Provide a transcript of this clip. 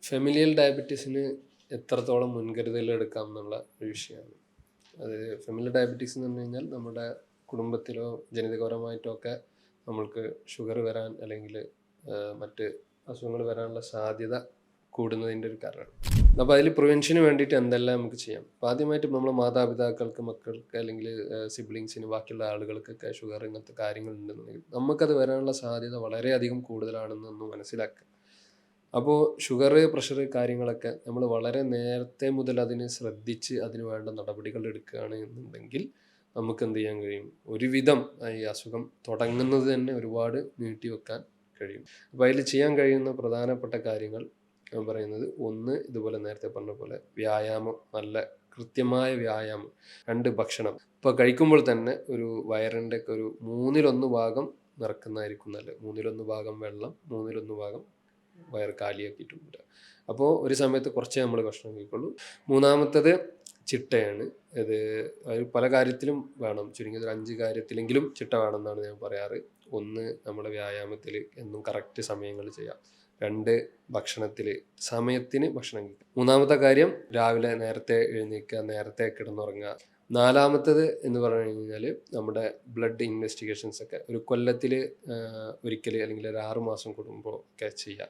Familial ഡയബറ്റീസിന് എത്രത്തോളം മുൻകരുതൽ എടുക്കാം എന്നുള്ള ഒരു വിഷയമാണ്. അത് ഫെമിലിയൽ ഡയബറ്റീസ് എന്ന് പറഞ്ഞു കഴിഞ്ഞാൽ നമ്മുടെ കുടുംബത്തിലോ ജനിതകപരമായിട്ടോ ഒക്കെ നമ്മൾക്ക് ഷുഗർ വരാൻ അല്ലെങ്കിൽ മറ്റ് അസുഖങ്ങൾ വരാനുള്ള സാധ്യത കൂടുന്നതിൻ്റെ ഒരു കാരണമാണ്. അപ്പോൾ അതിൽ പ്രിവെൻഷന് വേണ്ടിയിട്ട് എന്തെല്ലാം നമുക്ക് ചെയ്യാം? അപ്പോൾ ആദ്യമായിട്ട് നമ്മൾ മാതാപിതാക്കൾക്ക്, മക്കൾക്ക് അല്ലെങ്കിൽ സിബ്ലിങ്സിന്, ബാക്കിയുള്ള ആളുകൾക്കൊക്കെ ഷുഗർ ഇങ്ങനത്തെ കാര്യങ്ങൾ ഉണ്ടെന്നുണ്ടെങ്കിൽ നമുക്കത് വരാനുള്ള സാധ്യത വളരെയധികം കൂടുതലാണെന്നൊന്ന് മനസ്സിലാക്കുക. അപ്പോൾ ഷുഗർ, പ്രഷർ കാര്യങ്ങളൊക്കെ നമ്മൾ വളരെ നേരത്തെ മുതൽ അതിന് ശ്രദ്ധിച്ച് അതിന് വേണ്ട നടപടികൾ എടുക്കുകയാണ് എന്നുണ്ടെങ്കിൽ നമുക്ക് എന്ത് ചെയ്യാൻ കഴിയും? ഒരുവിധം ഈ അസുഖം തുടങ്ങുന്നത് തന്നെ ഒരുപാട് നീട്ടിവെക്കാൻ കഴിയും. അപ്പോൾ അതിൽ ചെയ്യാൻ കഴിയുന്ന പ്രധാനപ്പെട്ട കാര്യങ്ങൾ ഞാൻ പറയുന്നത്, ഒന്ന് ഇതുപോലെ നേരത്തെ പറഞ്ഞ പോലെ വ്യായാമം, നല്ല കൃത്യമായ വ്യായാമം. രണ്ട്, ഭക്ഷണം. ഇപ്പോൾ കഴിക്കുമ്പോൾ തന്നെ ഒരു വയറിൻ്റെ ഒക്കെ ഒരു 1/3 ഭാഗം നിറക്കുന്നതായിരിക്കും നല്ലത്. 1/3 ഭാഗം വെള്ളം, 1/3 ഭാഗം വയർ കാലിയാക്കിയിട്ടുണ്ട്. അപ്പോൾ ഒരു സമയത്ത് കുറച്ചേ നമ്മൾ ഭക്ഷണം കഴിക്കുള്ളൂ. മൂന്നാമത്തത് ചിട്ടയാണ്. ഇത് പല കാര്യത്തിലും വേണം, ചുരുങ്ങിയത് 5 കാര്യത്തിലെങ്കിലും ചിട്ട വേണമെന്നാണ് ഞാൻ പറയാറ്. ഒന്ന്, നമ്മുടെ വ്യായാമത്തിൽ എന്നും കറക്റ്റ് സമയങ്ങൾ ചെയ്യാം. 2, ഭക്ഷണത്തിൽ സമയത്തിന് ഭക്ഷണം കഴിക്കുക. മൂന്നാമത്തെ കാര്യം, രാവിലെ നേരത്തെ എഴുന്നേൽക്കുക, നേരത്തെ കിടന്നുറങ്ങുക. നാലാമത്തത് എന്ന് പറഞ്ഞു കഴിഞ്ഞാൽ നമ്മുടെ ബ്ലഡ് ഇൻവെസ്റ്റിഗേഷൻസ് ഒക്കെ ഒരു കൊല്ലത്തിൽ ഒരിക്കൽ അല്ലെങ്കിൽ ഒരു 6 മാസം കൂടുമ്പോൾ ഒക്കെ ചെയ്യുക.